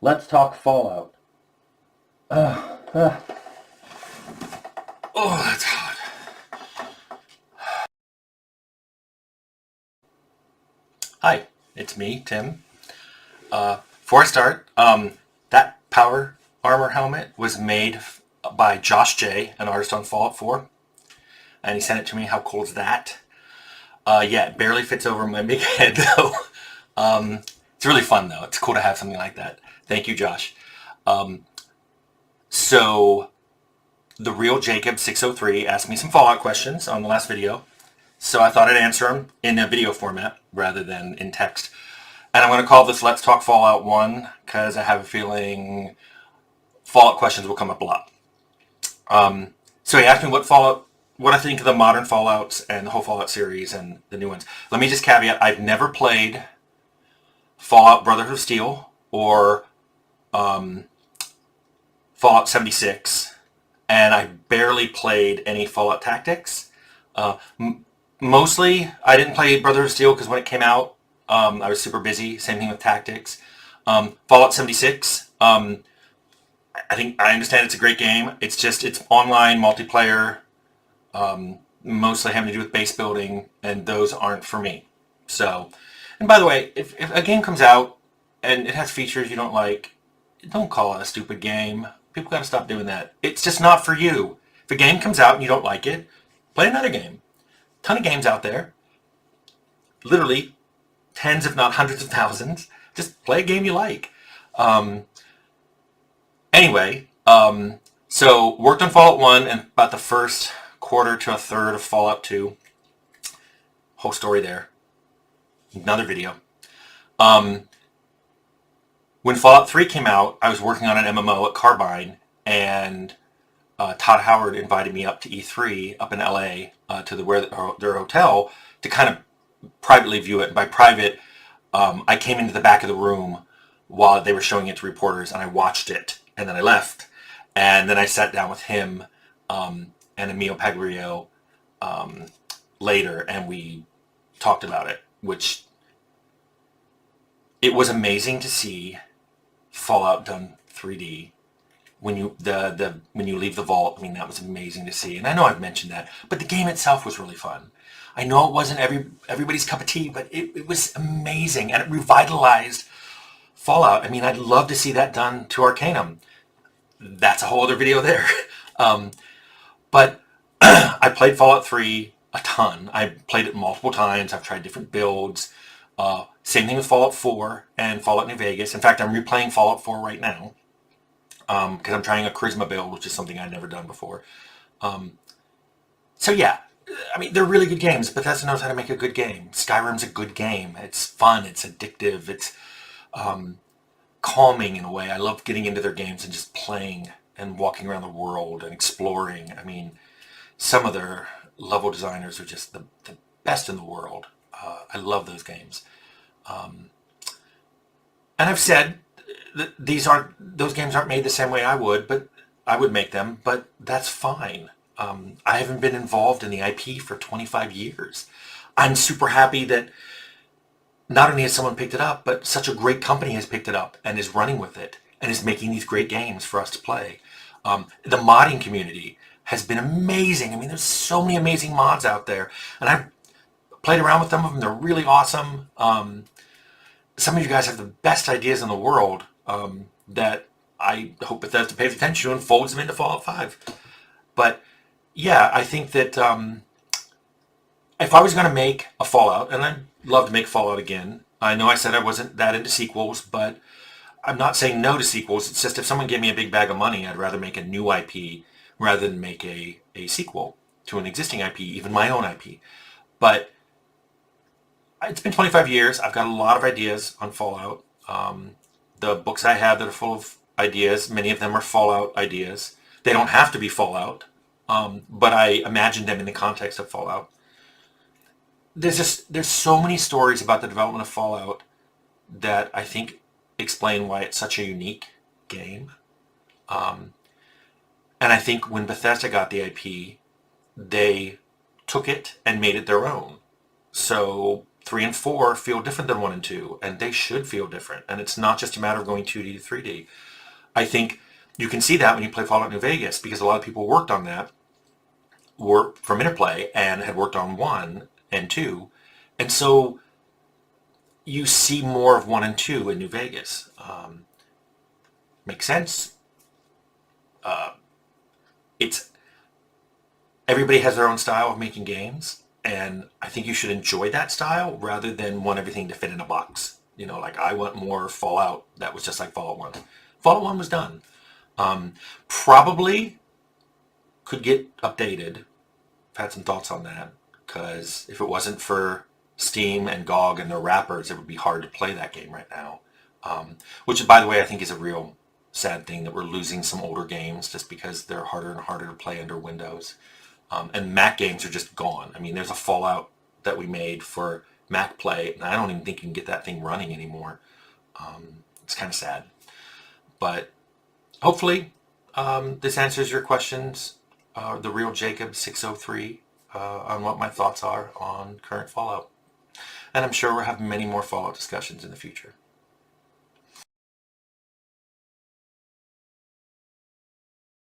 Let's talk Fallout. Oh, that's hot. Hi, it's me, Tim. Before I start, that power armor helmet was made by Josh J, an artist on Fallout 4, and he sent it to me. How cool is that? Yeah, it barely fits over my big head, though. It's really fun, though. It's cool to have something like that. Thank you, Josh. So, the real Jacob 603 asked me some Fallout questions on the last video, so I thought I'd answer them in a video format rather than in text. And I'm going to call this Let's Talk Fallout 1 because I have a feeling Fallout questions will come up a lot. So he asked me what I think of the modern Fallouts and the whole Fallout series and the new ones. Let me just caveat, I've never played Fallout Brotherhood of Steel or Fallout 76, and I barely played any Fallout Tactics. Mostly, I didn't play Brotherhood of Steel because when it came out, I was super busy. Same thing with Tactics. Fallout 76, I think I understand it's a great game. It's online multiplayer, mostly having to do with base building, and those aren't for me. So, and by the way, if a game comes out and it has features you don't like, don't call it a stupid game. People got to stop doing that. It's just not for you. If a game comes out and you don't like it, play another game. Ton of games out there. Literally tens, if not hundreds of thousands. Just play a game you like. Anyway, so worked on Fallout 1 and about the first quarter to a third of Fallout 2. Whole story there. Another video. When Fallout 3 came out, I was working on an MMO at Carbine, and Todd Howard invited me up to E3 up in LA to their hotel to kind of privately view it. And by private, I came into the back of the room while they were showing it to reporters, and I watched it, and then I left. And then I sat down with him and Emilio Pagrio later, and we talked about it, which it was amazing to see Fallout done 3D. When you leave the vault, I mean, that was amazing to see. And I know I've mentioned that, but the game itself was really fun. I know it wasn't everybody's cup of tea, but it was amazing, and it revitalized Fallout. I mean, I'd love to see that done to Arcanum. That's a whole other video there. But I played Fallout 3 a ton. I played it multiple times. I've tried different builds. Same thing with Fallout 4 and Fallout New Vegas. In fact, I'm replaying Fallout 4 right now because I'm trying a Charisma build, which is something I'd never done before. So yeah, I mean, they're really good games. Bethesda knows how to make a good game. Skyrim's a good game. It's fun. It's addictive. It's calming in a way. I love getting into their games and just playing and walking around the world and exploring. I mean, some of their level designers are just the best in the world. I love those games. And I've said that those games aren't made the same way I would make them, but that's fine. I haven't been involved in the IP for 25 years. I'm super happy that not only has someone picked it up, but such a great company has picked it up and is running with it and is making these great games for us to play. The modding community has been amazing. I mean, there's so many amazing mods out there, and I've played around with some of them. They're really awesome. Some of you guys have the best ideas in the world that I hope Bethesda pays attention to and folds them into Fallout 5. But yeah, I think that if I was going to make a Fallout, and I'd love to make Fallout again, I know I said I wasn't that into sequels, but I'm not saying no to sequels. It's just if someone gave me a big bag of money, I'd rather make a new IP rather than make a sequel to an existing IP, even my own IP. But it's been 25 years. I've got a lot of ideas on Fallout. The books I have that are full of ideas, many of them are Fallout ideas. They don't have to be Fallout, but I imagined them in the context of Fallout. There's so many stories about the development of Fallout that I think explain why it's such a unique game. And I think when Bethesda got the IP, they took it and made it their own. So 3 and 4 feel different than 1 and 2, and they should feel different. And it's not just a matter of going 2D to 3D. I think you can see that when you play Fallout New Vegas, because a lot of people worked on that, were from Interplay, and had worked on 1 and 2. And so you see more of 1 and 2 in New Vegas. Makes sense. It's everybody has their own style of making games, and I think you should enjoy that style rather than want everything to fit in a box. You know, like I want more Fallout that was just like Fallout 1. Fallout 1 was done. Probably could get updated. I've had some thoughts on that, because if it wasn't for Steam and GOG and their wrappers, it would be hard to play that game right now. Which, by the way, I think is a real sad thing, that we're losing some older games just because they're harder and harder to play under Windows. And Mac games are just gone. I mean, there's a Fallout that we made for Mac Play, and I don't even think you can get that thing running anymore. It's kind of sad. But hopefully this answers your questions, the real Jacob 603, on what my thoughts are on current Fallout. And I'm sure we'll have many more Fallout discussions in the future.